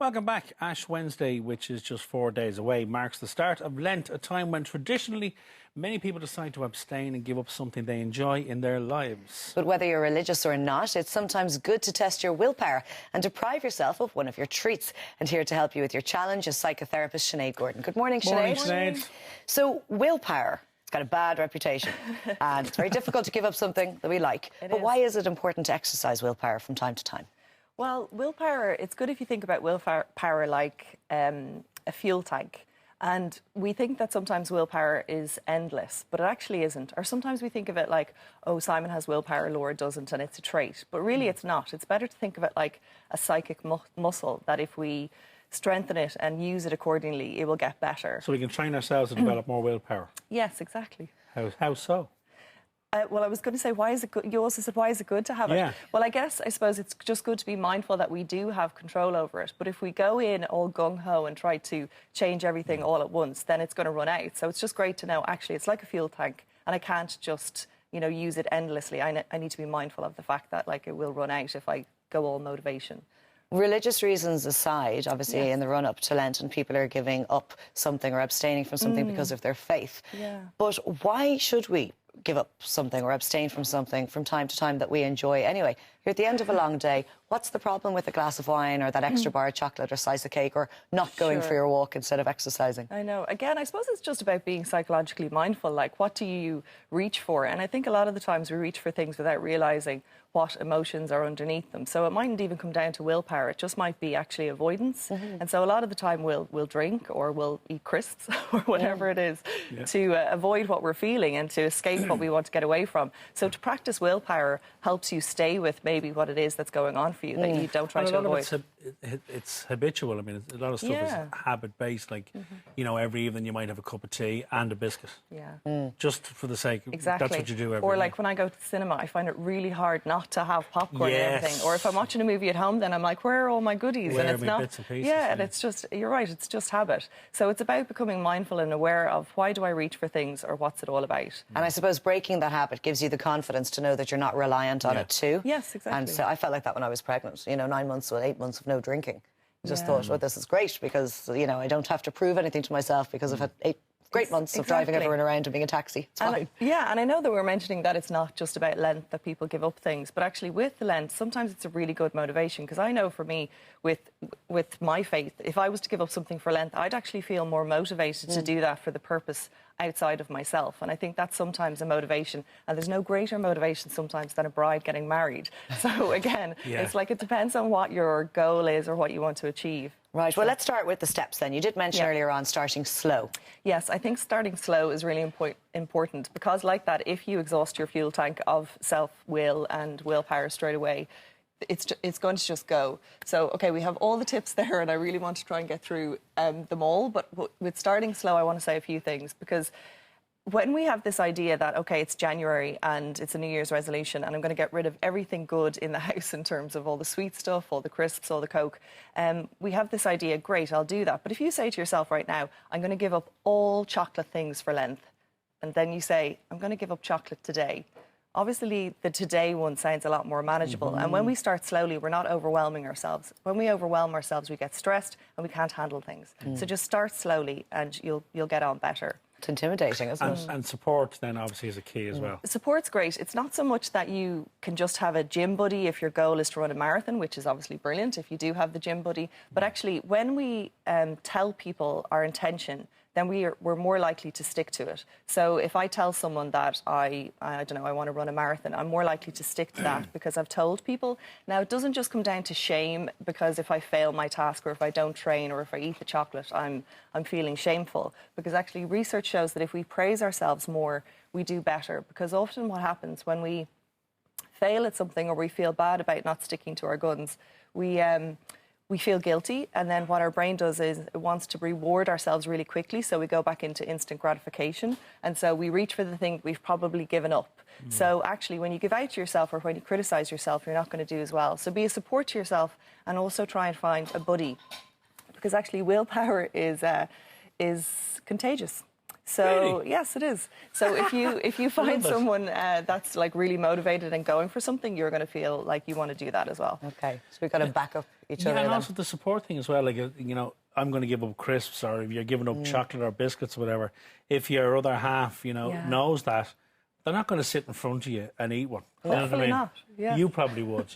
Welcome back. Ash Wednesday, which is just 4 days away, marks the start of Lent, a time when traditionally many people decide to abstain and give up something they enjoy in their lives. But whether you're religious or not, it's sometimes good to test your willpower and deprive yourself of one of your treats. And here to help you with your challenge is psychotherapist Sinead Gordon. Good morning, Sinead. Morning, Sinead. So, willpower. It's got a bad reputation and it's very difficult to give up something that we like. But why is it important to exercise willpower from time to time? Well, willpower, it's good if you think about willpower like a fuel tank. And we think that sometimes willpower is endless, but it actually isn't. Or sometimes we think of it like, oh, Simon has willpower, Laura doesn't, and it's a trait. But really it's not. It's better to think of it like a psychic muscle, that if we strengthen it and use it accordingly, it will get better. So we can train ourselves to develop more willpower? Yes, exactly. How so? Well, I was going to say, why is it good? You also said, why is it good to have it? Yeah. Well, I suppose it's just good to be mindful that we do have control over it. But if we go in all gung-ho and try to change everything all at once, then it's going to run out. So it's just great to know, actually, it's like a fuel tank, and I can't just, use it endlessly. I need to be mindful of the fact that, it will run out if I go all motivation. Religious reasons aside, obviously, in the run-up to Lent, and people are giving up something or abstaining from something because of their faith. Yeah. But why should we give up something or abstain from something from time to time that we enjoy anyway? You're at the end of a long day. What's the problem with a glass of wine or that extra bar of chocolate or slice of cake, or not going for your walk instead of exercising? I know. Again, I suppose it's just about being psychologically mindful. Like, what do you reach for? And I think a lot of the times we reach for things without realising what emotions are underneath them. So it mightn't even come down to willpower. It just might be actually avoidance. And so a lot of the time we'll drink or we'll eat crisps or whatever it is to avoid what we're feeling and to escape what we want to get away from. So to practice willpower helps you stay with maybe what it is that's going on for you that you don't try to avoid. It's habitual. I mean, a lot of stuff is habit-based. Every evening you might have a cup of tea and a biscuit. Yeah. Just for the sake of that's what you do every Or night. when I go to the cinema, I find it really hard not to have popcorn and everything. Or if I'm watching a movie at home, then I'm like, where are all my goodies? Where and it's are my not. bits and pieces? And it's just, you're right, it's just habit. So it's about becoming mindful and aware of, why do I reach for things, or what's it all about? And I suppose breaking that habit gives you the confidence to know that you're not reliant on it too. Yes, exactly. And so I felt like that when I was pregnant. 9 months or 8 months of no drinking. I just thought, well, this is great because, I don't have to prove anything to myself because I've had 8 great months of driving everyone around and being a taxi. It's fine. And I know that we're mentioning that it's not just about Lent that people give up things, but actually with Lent, sometimes it's a really good motivation, because I know for me, with my faith, if I was to give up something for Lent, I'd actually feel more motivated to do that for the purpose outside of myself. And I think that's sometimes a motivation, and there's no greater motivation sometimes than a bride getting married. So again, it's like it depends on what your goal is or what you want to achieve. Right, well, let's start with the steps then. You did mention earlier on starting slow. Yes, I think starting slow is really important, because like that, if you exhaust your fuel tank of self-will and willpower straight away, it's going to just go. So, OK, we have all the tips there, and I really want to try and get through them all. But with starting slow, I want to say a few things, because when we have this idea that, OK, it's January and it's a New Year's resolution and I'm going to get rid of everything good in the house in terms of all the sweet stuff, all the crisps, all the Coke, we have this idea, great, I'll do that. But if you say to yourself right now, I'm going to give up all chocolate things for Lent, and then you say, I'm going to give up chocolate today, obviously the today one sounds a lot more manageable. And when we start slowly, we're not overwhelming ourselves. When we overwhelm ourselves, we get stressed and we can't handle things. So just start slowly and you'll get on better. It's intimidating, isn't it? And support then obviously is a key as well. Support's great. It's not so much that you can just have a gym buddy if your goal is to run a marathon, which is obviously brilliant if you do have the gym buddy. But actually, when we tell people our intention, then we're more likely to stick to it. So if I tell someone that I don't know, I want to run a marathon, I'm more likely to stick to that because I've told people. Now, it doesn't just come down to shame, because if I fail my task or if I don't train or if I eat the chocolate, I'm feeling shameful. Because actually research shows that if we praise ourselves more, we do better. Because often what happens when we fail at something or we feel bad about not sticking to our guns, we feel guilty, and then what our brain does is it wants to reward ourselves really quickly, so we go back into instant gratification, and so we reach for the thing we've probably given up. So actually, when you give out to yourself or when you criticise yourself, you're not going to do as well. So be a support to yourself, and also try and find a buddy, because actually willpower is contagious. So Really? yes, it is. So if you find it. someone that's like really motivated and going for something, you're going to feel like you want to do that as well. Okay, so we've got to back up each other and then. also the support thing as well. Like, you know, I'm going to give up crisps, or if you're giving up chocolate or biscuits or whatever, if your other half, you know, knows that, they're not going to sit in front of you and eat one. You know what I Hopefully mean? not. Yeah. You probably would.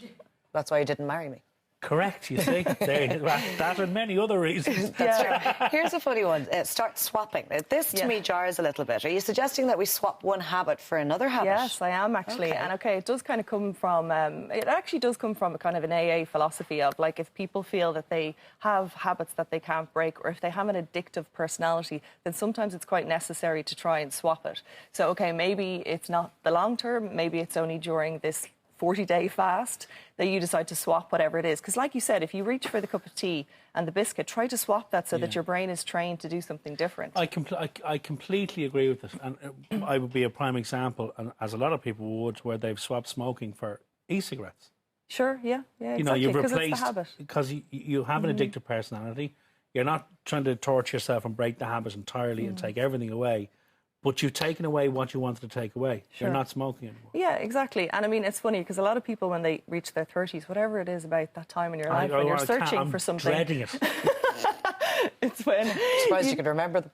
That's why you didn't marry me. Correct, you see. There, that and many other reasons. That's true. Here's a funny one. Start swapping. This, to me, jars a little bit. Are you suggesting that we swap one habit for another habit? Yes, I am actually. Okay. And okay, it does kind of come from, it actually does come from a kind of an AA philosophy of like if people feel that they have habits that they can't break, or if they have an addictive personality, then sometimes it's quite necessary to try and swap it. So, okay, maybe it's not the long term, maybe it's only during this 40-day fast that you decide to swap whatever it is. Because like you said, if you reach for the cup of tea and the biscuit, try to swap that so that your brain is trained to do something different. I completely agree with this. And I would be a prime example, and as a lot of people would, where they've swapped smoking for e-cigarettes. Sure, yeah, exactly. You know, you've because replaced... it's the habit. Because you have an addictive personality. You're not trying to torture yourself and break the habit entirely and take everything away. But you've taken away what you wanted to take away. Sure. You're not smoking anymore. Yeah, exactly. And I mean, it's funny because a lot of people, when they reach their 30s, whatever it is about that time in your life, when you're searching for something... I'm dreading it. It's when... Surprised you could remember them.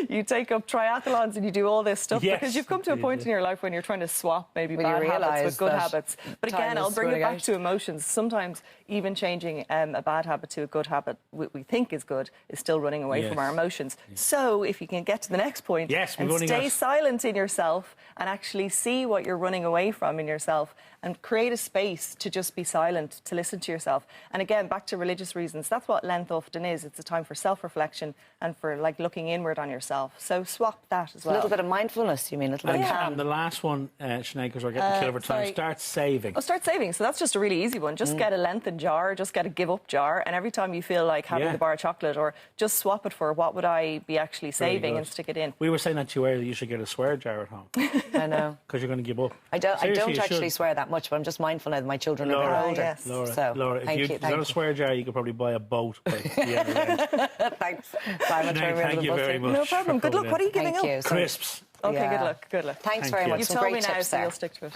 You take up triathlons and you do all this stuff Yes, because you've come to a point in your life when you're trying to swap maybe When you bad habits realise with good that habits. But time again, is I'll bring it running back out. to emotions. Sometimes even changing a bad habit to a good habit we think is good is still running away from our emotions. So if you can get to the next point and stay silent in yourself and actually see what you're running away from in yourself and create a space to just be silent, to listen to yourself. And again, back to religious reasons, that's what Lent often is. It's a time for self-reflection and for like looking inward on yourself. So swap that as well. A little bit of mindfulness, you mean? A little bit of calm. And the last one, Sinead, because we're getting killed over time, start saving. Oh, start saving. So that's just a really easy one. Just get a lengthened jar, just get a give up jar, and every time you feel like having the bar of chocolate, or just swap it for what would I be actually saving and stick it in. We were saying that to you earlier, you should get a swear jar at home. I know. Because you're going to give up. I don't Seriously, actually swear that much, but I'm just mindful now that my children are a bit older. Yes. Laura, if you got a swear jar, you could probably buy a boat by the end of the day. Thanks. Sinead, thank you very much. No problem. Good luck. What are you giving up? Thank you. Crisps. Okay, good luck. Good luck. Thanks very much. You Some told great me now, tips so there. you'll stick to it.